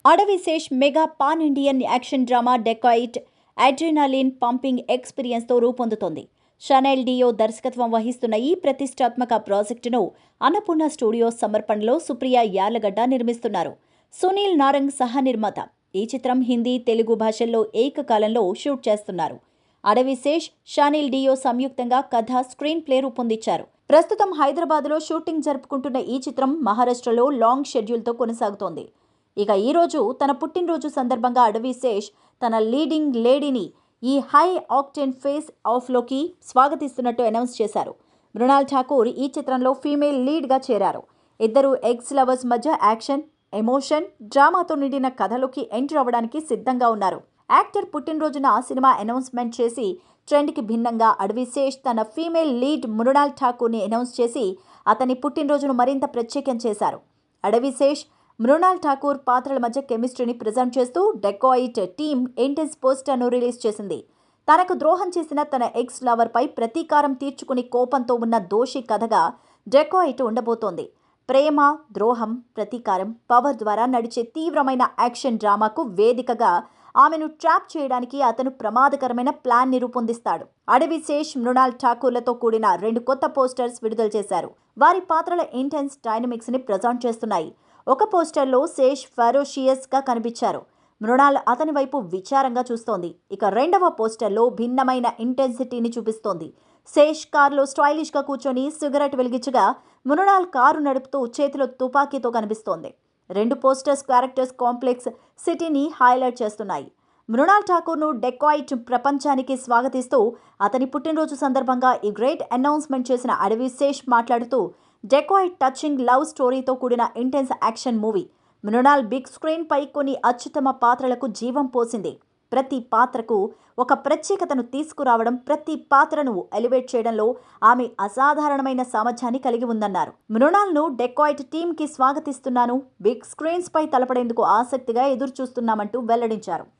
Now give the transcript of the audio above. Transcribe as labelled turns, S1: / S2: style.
S1: Adivi Sesh mega pan Indian action drama Dacoit adrenaline pumping ఎక్స్పీరియన్స్తో రూపొందుతోంది. Chanel డియో దర్శకత్వం వహిస్తున్న ఈ ప్రతిష్టాత్మక ప్రాజెక్టును అన్నపూర్ణ స్టూడియోస్ సమర్పణలో సుప్రియ యార్లగడ్డ నిర్మిస్తున్నారు. సునీల్ నారంగ్ సహా నిర్మాత. ఈ చిత్రం హిందీ, తెలుగు భాషల్లో ఏకకాలంలో షూట్ చేస్తున్నారు. అడవిశేష్, షనెల్ డియో సంయుక్తంగా కథ, స్క్రీన్ ప్లే రూపొందించారు. ప్రస్తుతం హైదరాబాద్లో షూటింగ్ జరుపుకుంటున్న ఈ చిత్రం మహారాష్ట్రలో లాంగ్ షెడ్యూల్తో కొనసాగుతోంది. ఇక ఈరోజు తన పుట్టినరోజు సందర్భంగా అడవిశేష్ తన లీడింగ్ లేడీని ఈ హై ఆక్టేన్ ఫేస్ ఆఫ్లోకి స్వాగతిస్తున్నట్టు అనౌన్స్ చేశారు. మృణాల్ ఠాకూర్ ఈ చిత్రంలో ఫీమేల్ లీడ్గా చేరారు. ఇద్దరు ఎక్స్ లవర్స్ మధ్య యాక్షన్, ఎమోషన్, డ్రామాతో నిండిన కథలోకి ఎంటర్ అవ్వడానికి సిద్ధంగా ఉన్నారు. యాక్టర్ పుట్టినరోజున సినిమా అనౌన్స్మెంట్ చేసి ట్రెండ్కి భిన్నంగా అడవిశేష్ తన ఫీమేల్ లీడ్ మృణాల్ ఠాకూర్ని అనౌన్స్ చేసి అతని పుట్టినరోజును మరింత ప్రత్యేకం చేశారు. అడవిశేష్, మృణాల్ ఠాకూర్ పాత్రల మధ్య కెమిస్ట్రీని ప్రెజెంట్ చేస్తూ డెకాయిట్ టీమ్ ఇంటెన్స్ పోస్టర్ను రిలీజ్ చేసింది. తనకు ద్రోహం చేసిన తన ఎక్స్ లవర్పై ప్రతీకారం తీర్చుకుని కోపంతో ఉన్న దోషి కథగా డెకాయిట్ ఉండబోతోంది. ప్రేమ, ద్రోహం, ప్రతీకారం, పవర్ ద్వారా నడిచే తీవ్రమైన యాక్షన్ డ్రామాకు వేదికగా ఆమెను ట్రాప్ చేయడానికి అతను ప్రమాదకరమైన ప్లాన్ని రూపొందిస్తాడు. అడవిశేష్, మృణాల్ ఠాకూర్లతో కూడిన 2 కొత్త పోస్టర్స్ విడుదల చేశారు. వారి పాత్రల ఇంటెన్స్ డైనమిక్స్ని ప్రెజెంట్ చేస్తున్నాయి. ఒక పోస్టర్లో శేష్ ఫెరోషియస్గా కనిపించారు. మృణాల్ అతని వైపు విచారంగా చూస్తోంది. ఇక రెండవ పోస్టర్లో భిన్నమైన ఇంటెన్సిటీని చూపిస్తోంది. శేష్ కారులో స్టైలిష్గా కూర్చొని సిగరెట్ వెలిగించగా, మృణాల్ కారు నడుపుతూ చేతిలో తుపాకీతో కనిపిస్తోంది. 2 పోస్టర్స్ క్యారెక్టర్స్ కాంప్లెక్స్ సిటీని హైలైట్ చేస్తున్నాయి. మృణాల్ ఠాకూర్ను డెకాయిట్ ప్రపంచానికి స్వాగతిస్తూ అతని పుట్టినరోజు సందర్భంగా ఈ గ్రేట్ అనౌన్స్మెంట్ చేసిన అడవిశేష్ మాట్లాడుతూ, డెకాయిట్ టచింగ్ లవ్ స్టోరీతో కూడిన intense action movie. Mrunal big screen పై కొన్ని అత్యుత్తమ పాత్రలకు జీవం పోసింది. ప్రతి పాత్రకు ఒక ప్రత్యేకతను తీసుకురావడం, ప్రతి పాత్రను ఎలివేట్ చేయడంలో ఆమె అసాధారణమైన సామర్థ్యాన్ని కలిగి ఉందన్నారు. మృణాల్ను డెకాయిట్ టీమ్కి స్వాగతిస్తున్నాను. బిగ్ స్క్రీన్స్ పై తలపడేందుకు ఆసక్తిగా ఎదురు చూస్తున్నామంటూ వెల్లడించారు.